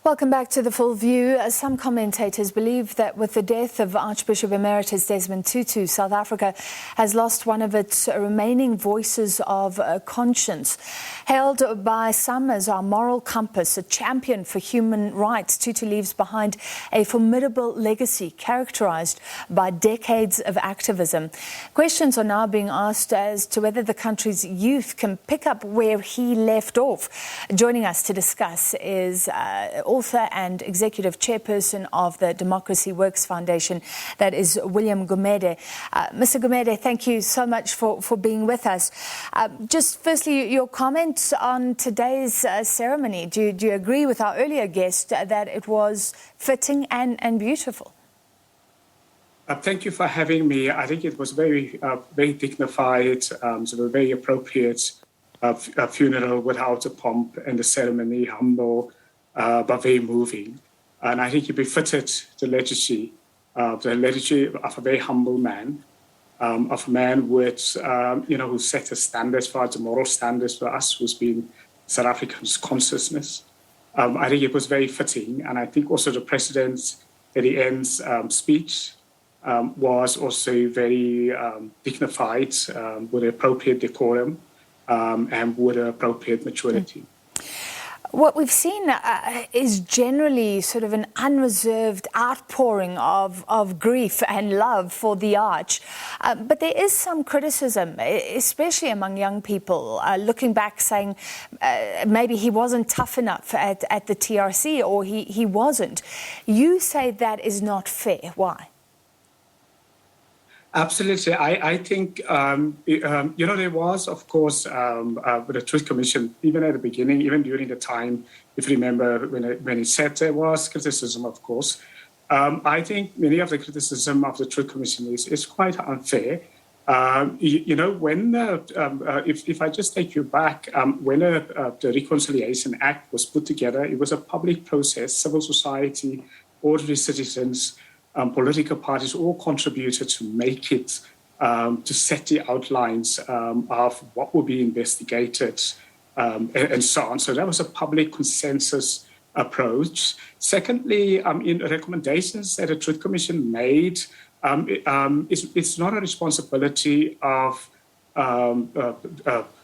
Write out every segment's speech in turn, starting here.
Welcome back to The Full View. Some commentators believe that with the death of Archbishop Emeritus Desmond Tutu, South Africa has lost one of its remaining voices of conscience. Hailed by some as our moral compass, a champion for human rights, Tutu leaves behind a formidable legacy characterised by decades of activism. Questions are now being asked as to whether the country's youth can pick up where he left off. Joining us to discuss is Author and Executive Chairperson of the Democracy Works Foundation, that is William Gumede. Mr. Gumede, thank you so much for being with us. Just firstly, your comments on today's ceremony. Do you agree with our earlier guest that it was fitting and beautiful? Thank you for having me. I think it was very dignified, so a very appropriate funeral without the pomp, and the ceremony humble, but very moving. And I think it befitted the legacy of a very humble man, of a man with, who set the standards for us, the moral standards for us, who's been South Africans' consciousness. I think it was very fitting. And I think also the president's, at the end's speech was also very dignified, with appropriate decorum and with appropriate maturity. What we've seen is generally sort of an unreserved outpouring of grief and love for the Arch. But there is some criticism, especially among young people, looking back saying maybe he wasn't tough enough at the TRC, or he wasn't. You say that is not fair. Why? Absolutely. I think, there was, of course, with the Truth Commission, even at the beginning, even during the time, if you remember, when it said there was criticism, of course. I think many of the criticism of the Truth Commission is quite unfair. If I just take you back, when the Reconciliation Act was put together, it was a public process, civil society, ordinary citizens, political parties all contributed to make it, to set the outlines of what will be investigated and so on. So that was a public consensus approach. Secondly, in recommendations that the Truth Commission made, it's not a responsibility of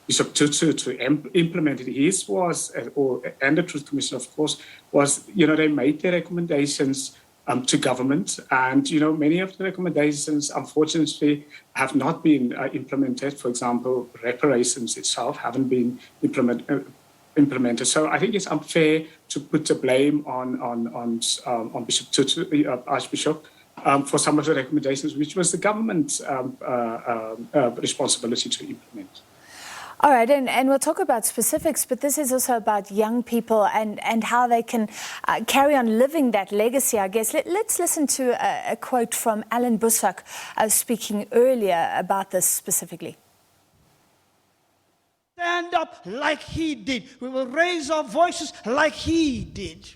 Bishop Tutu to implement it. His was, and the Truth Commission, of course, was, they made their recommendations to government, and many of the recommendations, unfortunately, have not been implemented. For example, reparations itself haven't been implemented. So I think it's unfair to put the blame on Bishop Tutu, Archbishop, for some of the recommendations, which was the government's responsibility to implement. All right, and we'll talk about specifics, but this is also about young people and how they can carry on living that legacy, I guess. Let's listen to a quote from Alan Busak speaking earlier about this specifically. Stand up like he did. We will raise our voices like he did.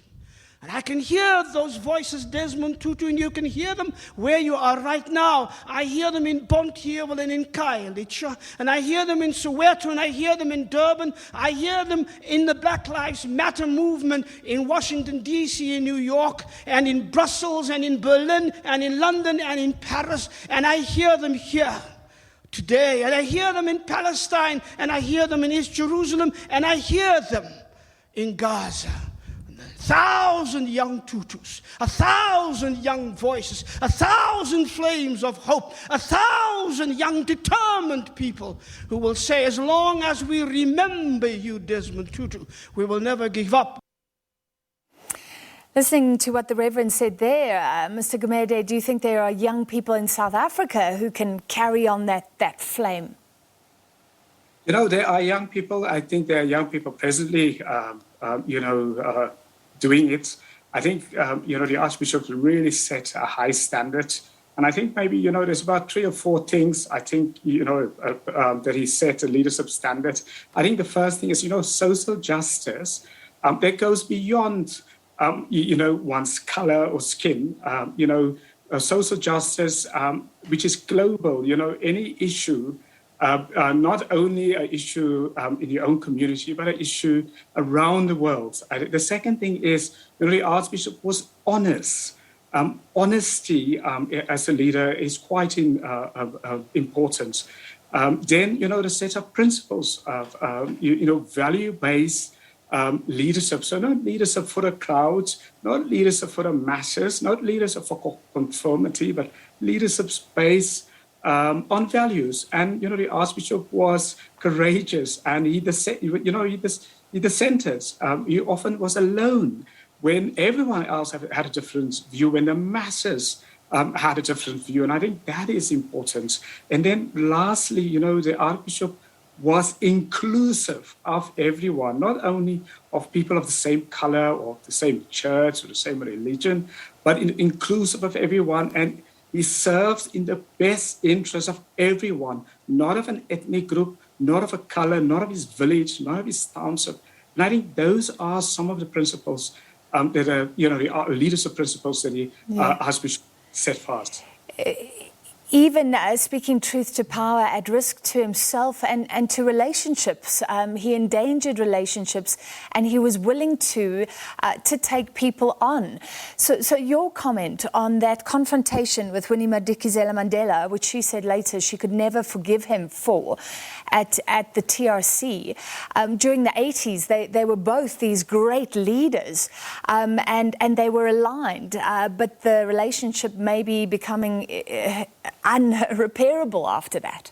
And I can hear those voices, Desmond Tutu, and you can hear them where you are right now. I hear them in Bonteheuwel and in Khayelitsha, and I hear them in Soweto, and I hear them in Durban. I hear them in the Black Lives Matter movement in Washington, D.C., in New York, and in Brussels, and in Berlin, and in London, and in Paris. And I hear them here today, and I hear them in Palestine, and I hear them in East Jerusalem, and I hear them in Gaza. 1,000 young Tutus, 1,000 young voices, 1,000 flames of hope, 1,000 young determined people who will say, as long as we remember you, Desmond Tutu, we will never give up. Listening to what the Reverend said there, Mr. Gumede, do you think there are young people in South Africa who can carry on that flame? There are young people. I think there are young people presently, doing it. I think, the Archbishop really set a high standard. And I think maybe, there's about 3 or 4 things, I think, that he set a leadership standard. I think the first thing is, social justice that goes beyond, one's color or skin. Social justice, which is global, any issue not only an issue in your own community, but an issue around the world. The second thing is, the Archbishop was honest. Honesty as a leader is quite important. Then, the set of principles of, value-based leadership. So not leadership for the crowds, not leadership for the masses, not leadership for conformity, but leadership based on values. And, the Archbishop was courageous, and he dissented. He often was alone when everyone else had a different view, when the masses had a different view. And I think that is important. And then lastly, the Archbishop was inclusive of everyone, not only of people of the same color or the same church or the same religion, but inclusive of everyone. And he serves in the best interest of everyone, not of an ethnic group, not of a color, not of his village, not of his township. And I think those are some of the principles that are, the leadership principles that the Archbishop set fast. Even speaking truth to power at risk to himself and to relationships. He endangered relationships, and he was willing to take people on. So your comment on that confrontation with Winnie Madikizela Mandela, which she said later she could never forgive him for, at the TRC. During the 80s, they were both these great leaders, and they were aligned, but the relationship may be becoming unrepairable after that.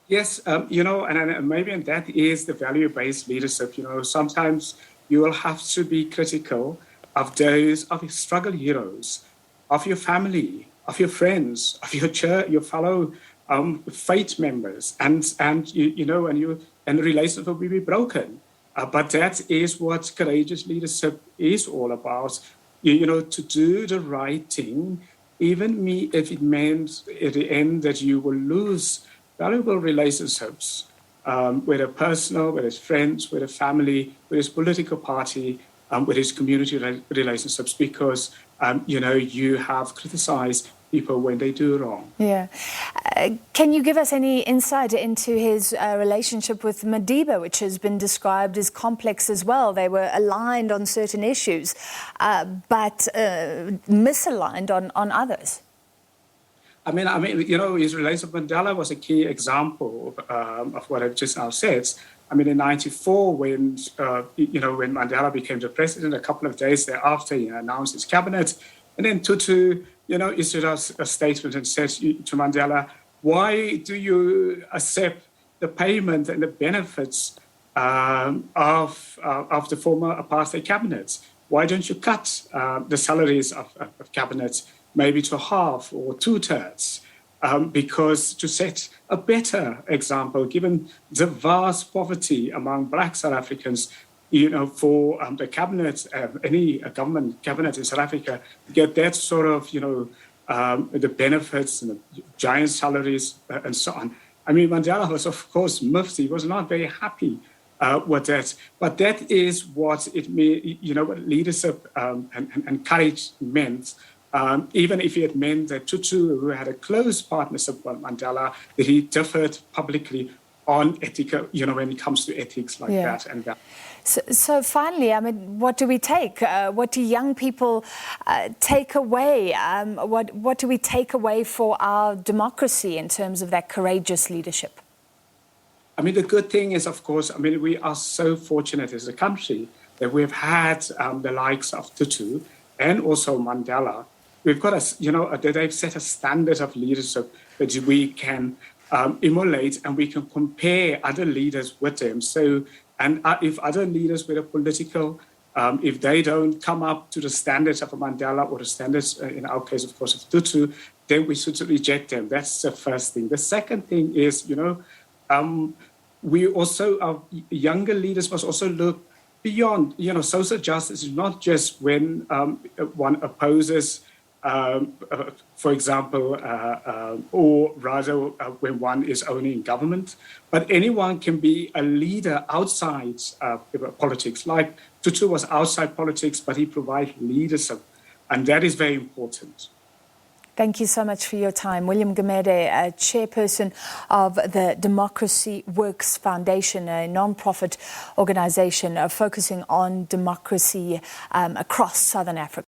Yes, and maybe that is the value-based leadership. Sometimes you will have to be critical of those, of your struggle heroes, of your family, of your friends, of your church, your fellow faith members, and the relationship will be broken. But that is what courageous leadership is all about. To do the right thing, even if it meant at the end that you will lose valuable relationships, whether personal, whether it's friends, whether family, whether it's political party, whether it's community relationships, because, you have criticized people when they do wrong. Yeah. Can you give us any insight into his relationship with Madiba, which has been described as complex as well? They were aligned on certain issues, but misaligned on others. I mean, his relationship with Mandela was a key example of what I've just now said. I mean, in '94, when Mandela became the president, a couple of days thereafter, he announced his cabinet, and then Tutu, issued us a statement and said to Mandela, why do you accept the payment and the benefits of the former apartheid cabinet? Why don't you cut the salaries of cabinets maybe to half or 2/3? Because to set a better example, given the vast poverty among Black South Africans, for the cabinet, any government cabinet in South Africa, get that sort of, the benefits and the giant salaries and so on. I mean, Mandela was, of course, miffed. He was not very happy with that. But that is what it means, what leadership and courage meant. Even if it meant that Tutu, who had a close partnership with Mandela, that he differed publicly on ethical, when it comes to ethics like that and that. So finally, I mean, what do we take? What do young people take away? What do we take away for our democracy in terms of that courageous leadership? I mean, the good thing is, of course, we are so fortunate as a country that we've had the likes of Tutu and also Mandela. We've got they've set a standard of leadership that we can emulate, and we can compare other leaders with them. So, and if other leaders with a political, if they don't come up to the standards of a Mandela or the standards, in our case, of course, of Tutu, then we should reject them. That's the first thing. The second thing is, we also, our younger leaders must also look beyond, social justice is not just when one opposes, for example, or rather when one is only in government, but anyone can be a leader outside politics. Like Tutu was outside politics, but he provided leadership, and that is very important. Thank you so much for your time. William Gumede, chairperson of the Democracy Works Foundation, a non-profit organization focusing on democracy across Southern Africa.